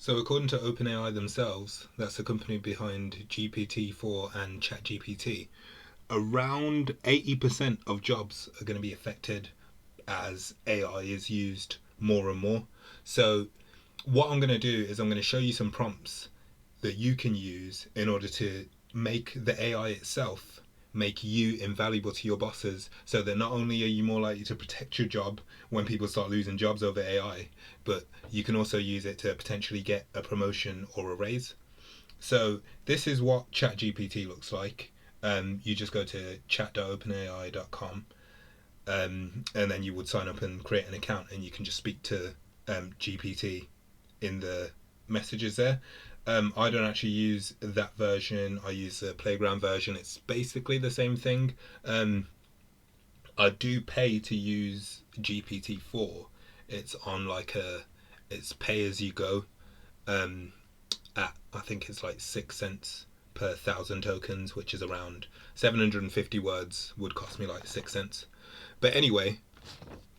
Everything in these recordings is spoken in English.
So according to OpenAI themselves, that's the company behind GPT-4 and ChatGPT, around 80% of jobs are going to be affected as AI is used more and more. So what I'm going to do is I'm going to show you some prompts that you can use in order to make the AI itself make you invaluable to your bosses, so that not only are you more likely to protect your job when people start losing jobs over AI, but you can also use it to potentially get a promotion or a raise. So this is what ChatGPT looks like. You just go to chat.openai.com, and then you would sign up and create an account, and you can just speak to GPT in the messages there. I don't actually use that version. I use the playground version. It's basically the same thing. I do pay to use GPT-4. It's on it's pay as you go. At I think it's like 6 cents per 1,000 tokens, which is around 750 words. Would cost me like 6 cents. But anyway,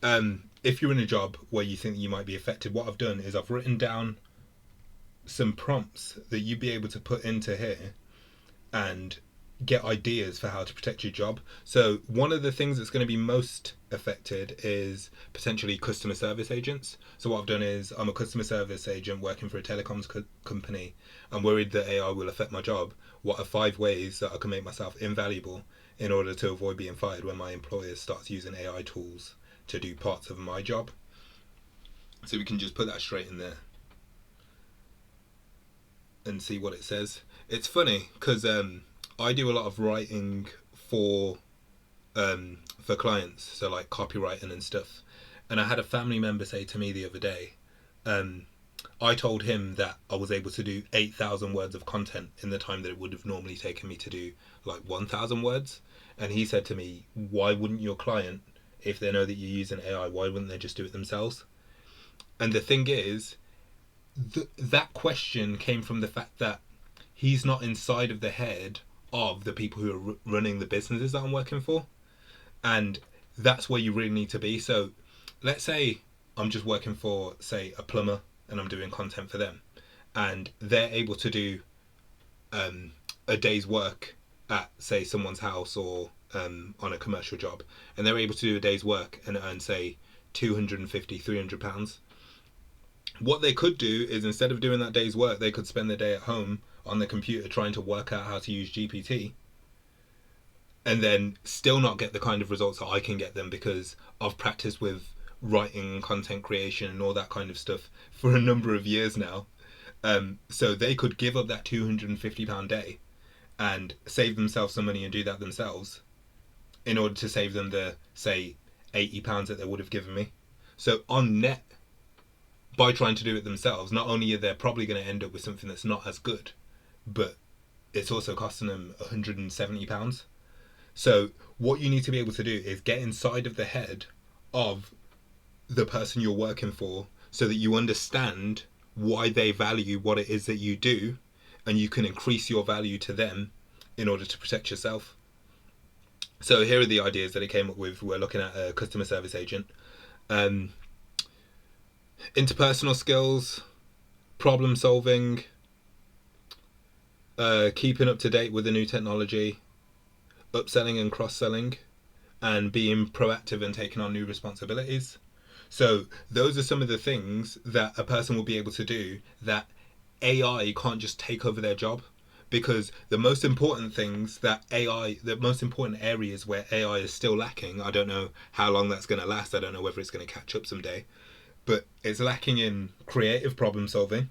if you're in a job where you think you might be affected, what I've done is I've written down some prompts that you'd be able to put into here and get ideas for how to protect your job. So one of the things that's going to be most affected is potentially customer service agents. So what I've done is I'm a customer service agent working for a telecoms company. I'm worried that AI will affect my job. What are 5 ways that I can make myself invaluable in order to avoid being fired when my employer starts using AI tools to do parts of my job? So we can just put that straight in there and see what it says. It's funny because I do a lot of writing for clients, so like copywriting and stuff. And I had a family member say to me the other day, I told him that I was able to do 8,000 words of content in the time that it would have normally taken me to do like 1,000 words. And he said to me, why wouldn't your client, if they know that you're using AI, why wouldn't they just do it themselves? And the thing is, that question came from the fact that he's not inside of the head of the people who are running the businesses that I'm working for. And that's where you really need to be. So let's say I'm just working for, say, a plumber, and I'm doing content for them, and they're able to do a day's work at, say, someone's house or on a commercial job, and they're able to do a day's work and earn, say, 250, £300. What they could do is, instead of doing that day's work, they could spend the day at home on the computer trying to work out how to use GPT, and then still not get the kind of results that I can get them, because I've practiced with writing, content creation and all that kind of stuff for a number of years now. So they could give up that £250 day and save themselves some money and do that themselves in order to save them the, say, £80 that they would have given me. So on net, by trying to do it themselves, not only are they probably going to end up with something that's not as good, but it's also costing them £170. So what you need to be able to do is get inside of the head of the person you're working for, so that you understand why they value what it is that you do, and you can increase your value to them in order to protect yourself. So here are the ideas that it came up with. We're looking at a customer service agent. Interpersonal skills, problem solving, keeping up to date with the new technology, upselling and cross-selling, and being proactive and taking on new responsibilities. So those are some of the things that a person will be able to do that AI can't just take over their job. Because the most important things that the most important areas where AI is still lacking, I don't know how long that's going to last, I don't know whether it's going to catch up someday, but it's lacking in creative problem solving.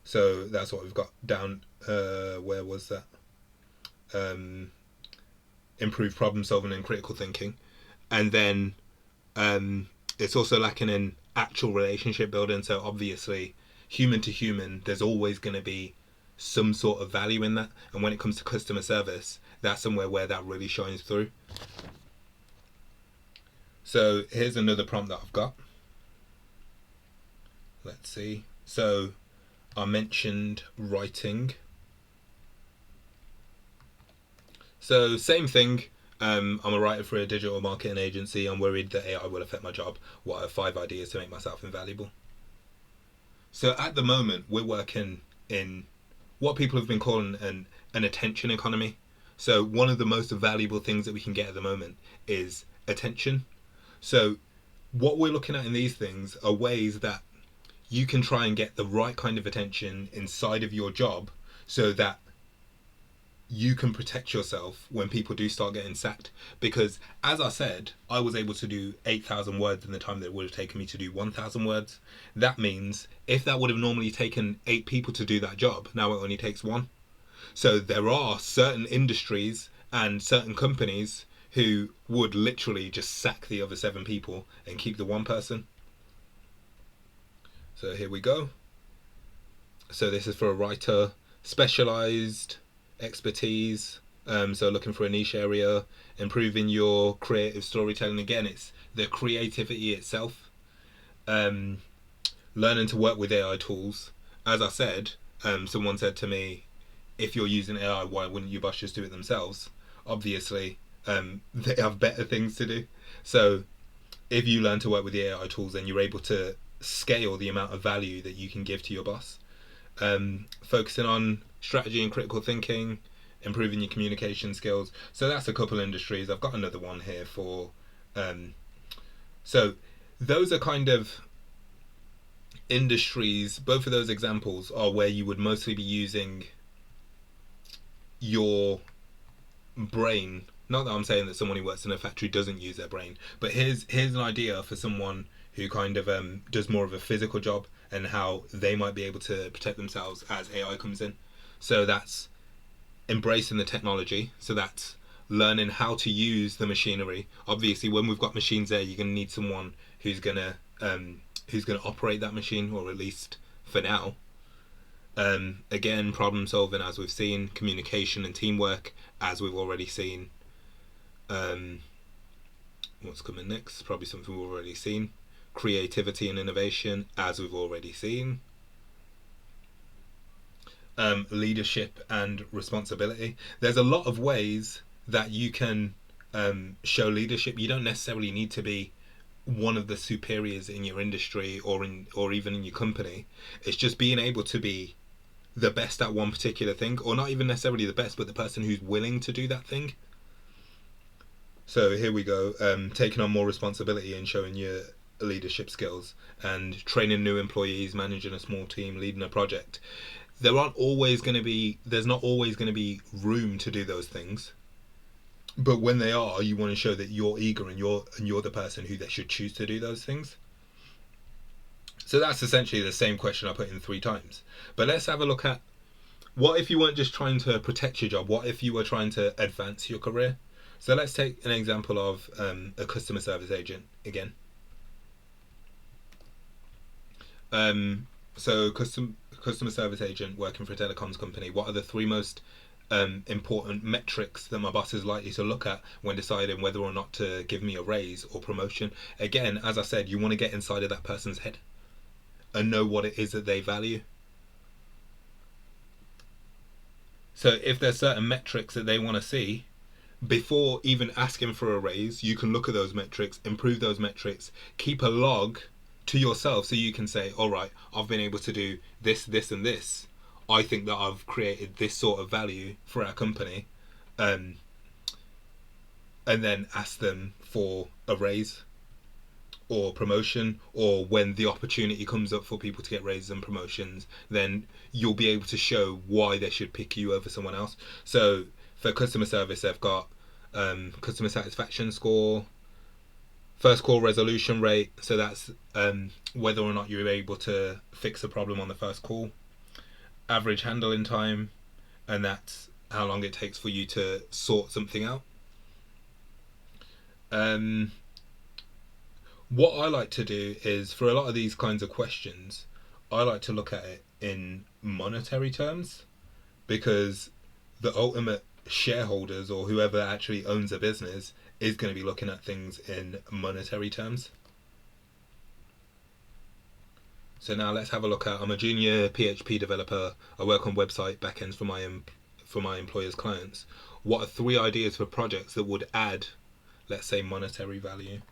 So that's what we've got down, where was that? Improved problem solving and critical thinking. And then it's also lacking in actual relationship building. So obviously, human to human, there's always going to be some sort of value in that. And when it comes to customer service, that's somewhere where that really shines through. So here's another prompt that I've got. Let's see. So I mentioned writing. So same thing. I'm a writer for a digital marketing agency. I'm worried that AI will affect my job. What are 5 ideas to make myself invaluable? So at the moment, we're working in what people have been calling an attention economy. So one of the most valuable things that we can get at the moment is attention. So what we're looking at in these things are ways that you can try and get the right kind of attention inside of your job so that you can protect yourself when people do start getting sacked. Because as I said, I was able to do 8,000 words in the time that it would have taken me to do 1,000 words. That means if that would have normally taken 8 people to do that job, now it only takes 1. So there are certain industries and certain companies who would literally just sack the other 7 people and keep the 1 person. So here we go. So this is for a writer, specialized expertise. So looking for a niche area, improving your creative storytelling. Again, it's the creativity itself. Learning to work with AI tools. As I said, someone said to me, if you're using AI, why wouldn't you just do it themselves? Obviously, they have better things to do. So if you learn to work with the AI tools, then you're able to scale the amount of value that you can give to your boss. Focusing on strategy and critical thinking, improving your communication skills. So that's a couple industries. I've got another one here for so those are kind of industries. Both of those examples are where you would mostly be using your brain. Not that I'm saying that someone who works in a factory doesn't use their brain, but here's an idea for someone who kind of does more of a physical job and how they might be able to protect themselves as AI comes in. So that's embracing the technology. So that's learning how to use the machinery. Obviously, when we've got machines there, you're going to need someone who's going to operate that machine, or at least for now. Again, problem solving, as we've seen, communication and teamwork, as we've already seen. What's coming next? Probably something we've already seen. Creativity and innovation, as we've already seen. Leadership and responsibility. There's a lot of ways that you can show leadership. You don't necessarily need to be one of the superiors in your industry or even in your company. It's just being able to be the best at one particular thing, or not even necessarily the best, but the person who's willing to do that thing. So here we go, taking on more responsibility and showing your leadership skills, and training new employees, managing a small team, leading a project. There's not always going to be room to do those things, but when they are, you want to show that you're eager and you're the person who they should choose to do those things. So that's essentially the same question I put in 3 times. But let's have a look at, what if you weren't just trying to protect your job? What if you were trying to advance your career? So let's take an example of a customer service agent again. So customer service agent working for a telecoms company. What are the 3 most important metrics that my boss is likely to look at when deciding whether or not to give me a raise or promotion? Again, as I said, you want to get inside of that person's head and know what it is that they value. So if there's certain metrics that they want to see, before even asking for a raise, you can look at those metrics, improve those metrics, keep a log to yourself so you can say, all right, I've been able to do this, this, and this. I think that I've created this sort of value for our company, and then ask them for a raise or promotion, or when the opportunity comes up for people to get raises and promotions, then you'll be able to show why they should pick you over someone else. So for customer service, they've got customer satisfaction score, first call resolution rate, so that's whether or not you're able to fix a problem on the first call, average handling time, and that's how long it takes for you to sort something out. What I like to do is, for a lot of these kinds of questions, I like to look at it in monetary terms, because the ultimate shareholders, or whoever actually owns a business, is going to be looking at things in monetary terms. So now let's have a look at, I'm a junior PHP developer. I work on website backends for my employer's clients. What are 3 ideas for projects that would add, let's say, monetary value?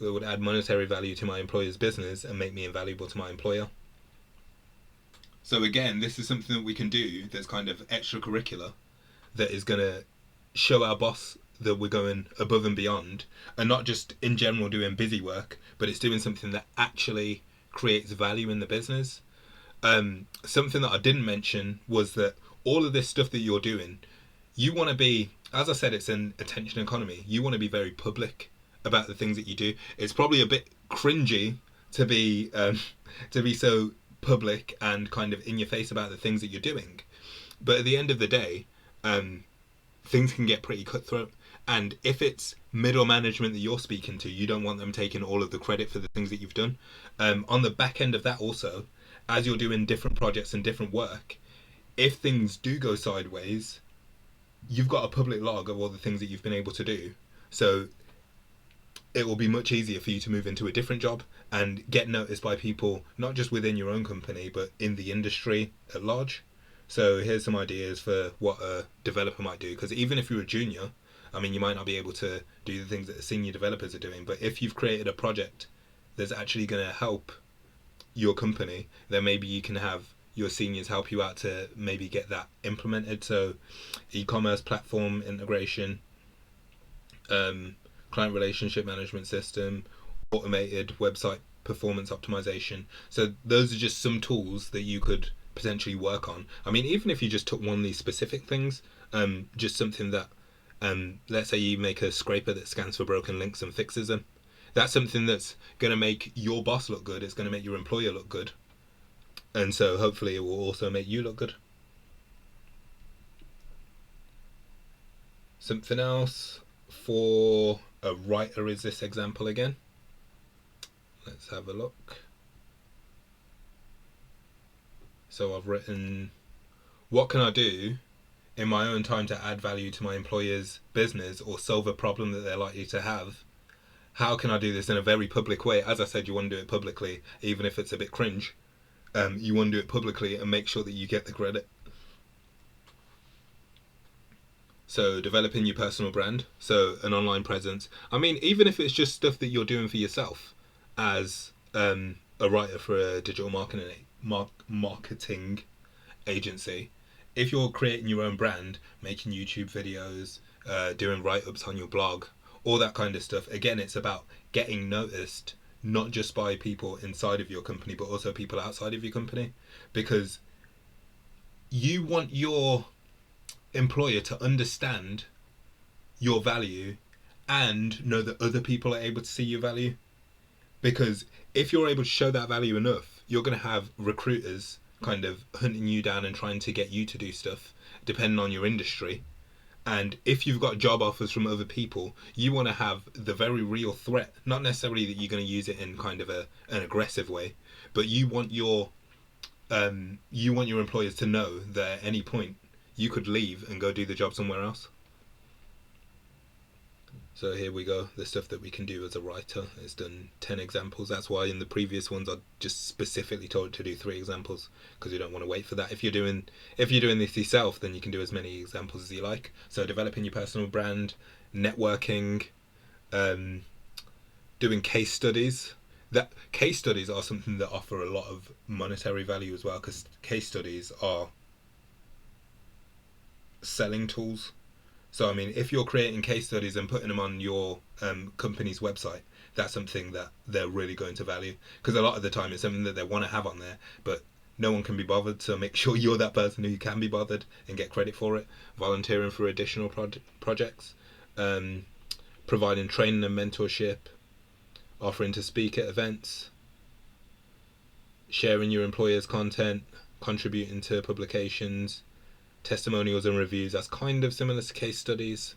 that would add monetary value to my employer's business and make me invaluable to my employer. So again, this is something that we can do that's kind of extracurricular, that is going to show our boss that we're going above and beyond, and not just in general doing busy work, but it's doing something that actually creates value in the business. Something that I didn't mention was that all of this stuff that you're doing, you want to be, as I said, it's an attention economy. You want to be very public about the things that you do. It's probably a bit cringy to be so public and kind of in your face about the things that you're doing, but at the end of the day, things can get pretty cutthroat. And if it's middle management that you're speaking to, you don't want them taking all of the credit for the things that you've done. On the back end of that also, as you're doing different projects and different work, if things do go sideways, you've got a public log of all the things that you've been able to do. So it will be much easier for you to move into a different job and get noticed by people, not just within your own company, but in the industry at large. So here's some ideas for what a developer might do. Because even if you're a junior, I mean, you might not be able to do the things that the senior developers are doing. But if you've created a project that's actually going to help your company, then maybe you can have your seniors help you out to maybe get that implemented. So e-commerce platform integration, client relationship management system, automated website performance optimization. So those are just some tools that you could potentially work on. I mean, even if you just took one of these specific things, just something that, let's say you make a scraper that scans for broken links and fixes them. That's something that's going to make your boss look good. It's going to make your employer look good. And so hopefully it will also make you look good. Something else for a writer is this example again. Let's have a look. So I've written, what can I do in my own time to add value to my employer's business or solve a problem that they're likely to have? How can I do this in a very public way? As I said, you want to do it publicly, even if it's a bit cringe. You want to do it publicly and make sure that you get the credit. So developing your personal brand, so an online presence. I mean, even if it's just stuff that you're doing for yourself as a writer for a digital marketing agency, if you're creating your own brand, making YouTube videos, doing write-ups on your blog, all that kind of stuff, again, it's about getting noticed, not just by people inside of your company, but also people outside of your company, because you want your employer to understand your value and know that other people are able to see your value. Because if you're able to show that value enough, you're going to have recruiters kind of hunting you down and trying to get you to do stuff depending on your industry. And if you've got job offers from other people, you want to have the very real threat, not necessarily that you're going to use it in kind of an aggressive way, but you want your employers to know that at any point you could leave and go do the job somewhere else. So here we go, the stuff that we can do as a writer. It's done 10 examples. That's why in the previous ones I just specifically told it to do 3 examples, because you don't want to wait for that. If you're doing this yourself, then you can do as many examples as you like. So developing your personal brand, networking, doing case studies. That case studies are something that offer a lot of monetary value as well, because case studies are selling tools. So I mean, if you're creating case studies and putting them on your company's website, that's something that they're really going to value, because a lot of the time it's something that they want to have on there, but no one can be bothered. So make sure you're that person who can be bothered and get credit for it. Volunteering for additional projects, providing training and mentorship, offering to speak at events, sharing your employer's content, contributing to publications, testimonials and reviews. That's kind of similar to case studies,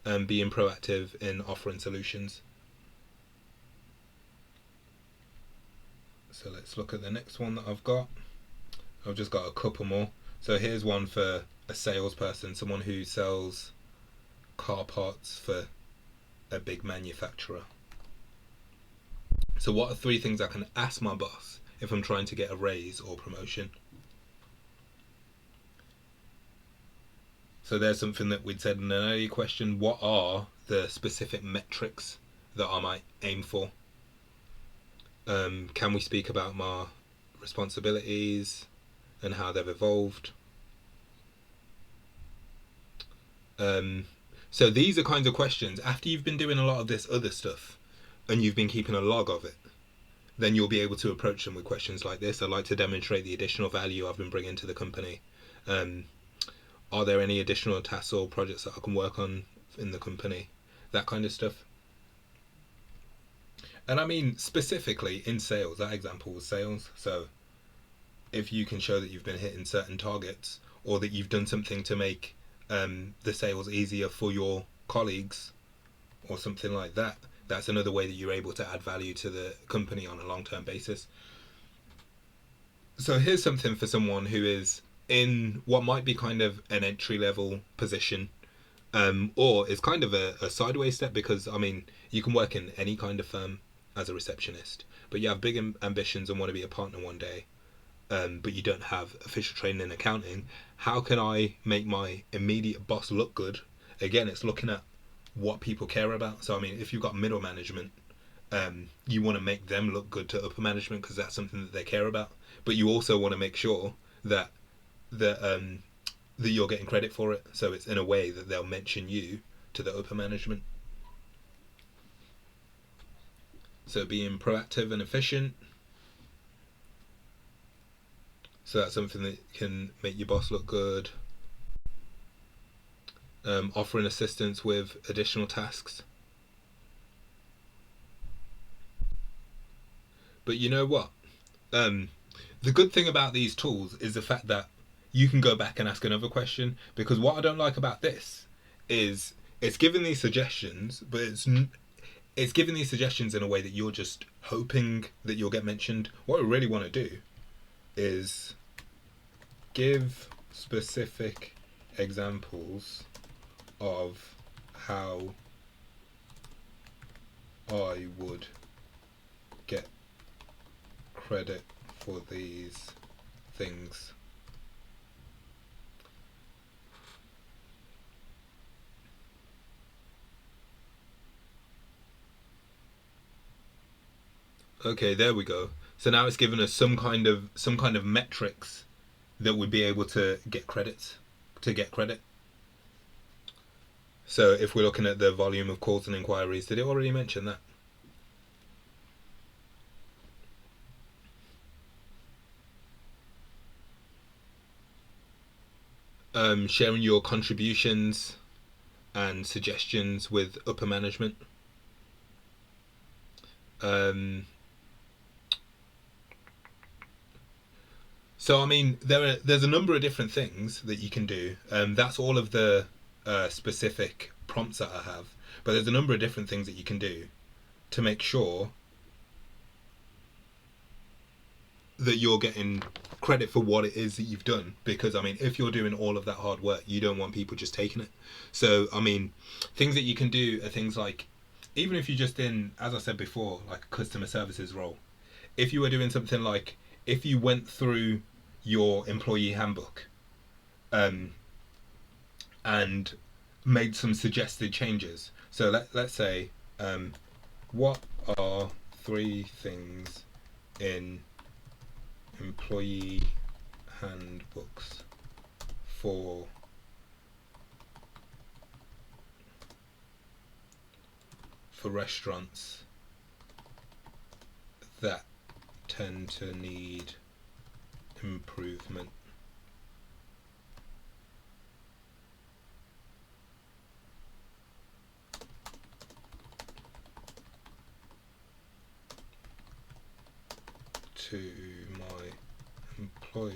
and being proactive in offering solutions. So let's look at the next one that I've got. I've just got a couple more. So here's one for a salesperson, someone who sells car parts for a big manufacturer. So what are 3 things I can ask my boss if I'm trying to get a raise or promotion? So there's something that we'd said in an earlier question. What are the specific metrics that I might aim for Can we speak about my responsibilities and how they've evolved? So these are kinds of questions. After you've been doing a lot of this other stuff and you've been keeping a log of it, then you'll be able to approach them with questions like this. I'd like to demonstrate the additional value I've been bringing to the company. Are there any additional tasks or projects that I can work on in the company? That kind of stuff. And I mean, specifically in sales, that example was sales. So if you can show that you've been hitting certain targets, or that you've done something to make the sales easier for your colleagues, or something like that, that's another way that you're able to add value to the company on a long-term basis. So here's something for someone who is in what might be kind of an entry-level position, or is kind of a sideways step, because I mean, you can work in any kind of firm as a receptionist, but you have big ambitions and want to be a partner one day, but you don't have official training in accounting. How can I make my immediate boss look good? Again, it's looking at what people care about. So I mean, if you've got middle management, you want to make them look good to upper management because that's something that they care about. But you also want to make sure that that you're getting credit for it. So it's in a way that they'll mention you to the upper management. So being proactive and efficient. So that's something that can make your boss look good. Offering assistance with additional tasks. But you know what? The good thing about these tools is the fact that you can go back and ask another question, because what I don't like about this is it's giving these suggestions, but it's giving these suggestions in a way that you're just hoping that you'll get mentioned. What we really want to do is give specific examples of how I would get credit for these things. Okay, there we go. So now it's given us some kind of metrics that would be able to get credit. So if we're looking at the volume of calls and inquiries, did it already mention that? Sharing your contributions and suggestions with upper management. So I mean, there's a number of different things that you can do. That's all of the specific prompts that I have, but there's a number of different things that you can do to make sure that you're getting credit for what it is that you've done. Because I mean, if you're doing all of that hard work, you don't want people just taking it. So I mean, things that you can do are things like, even if you're just in, as I said before, like a customer services role, if you were doing something like, if you went through your employee handbook and made some suggested changes. So let's say, what are 3 things in employee handbooks for restaurants that tend to need improvement? To my employer,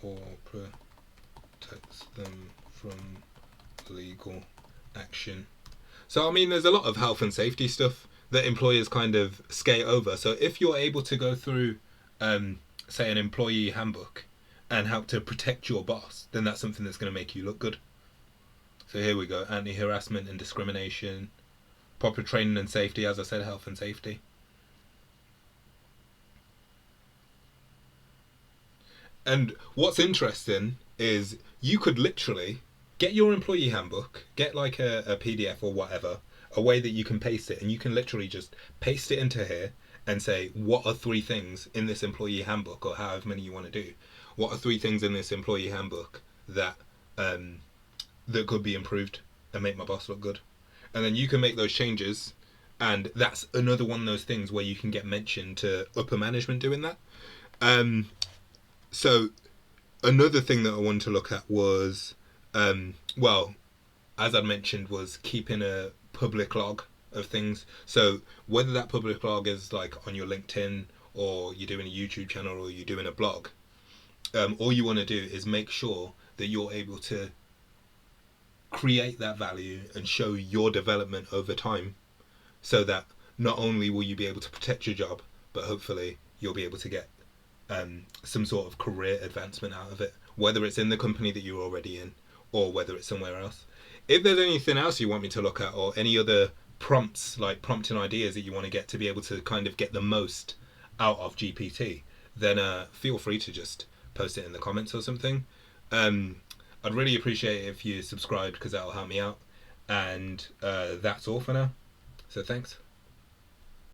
or protects them from legal action. So I mean, there's a lot of health and safety stuff that employers kind of skate over. So if you're able to go through, say, an employee handbook and help to protect your boss, then that's something that's going to make you look good. So here we go: anti-harassment and discrimination, proper training and safety. As I said, health and safety. And what's interesting is you could literally get your employee handbook, get like a PDF or whatever, a way that you can paste it, and you can literally just paste it into here and say, what are 3 things in this employee handbook, or however many you want to do, what are 3 things in this employee handbook that that could be improved and make my boss look good? And then you can make those changes, and that's another one of those things where you can get mentioned to upper management doing that. So another thing that I wanted to look at was, well, as I mentioned, was keeping a public log of things. So whether that public log is like on your LinkedIn, or you're doing a YouTube channel, or you're doing a blog, all you want to do is make sure that you're able to create that value and show your development over time, so that not only will you be able to protect your job, but hopefully you'll be able to get some sort of career advancement out of it, whether it's in the company that you're already in, or whether it's somewhere else. If there's anything else you want me to look at, or any other prompts, like prompting ideas that you want to get to be able to kind of get the most out of GPT, then feel free to just post it in the comments or something. I'd really appreciate it if you subscribed, because that'll help me out. And that's all for now. So thanks.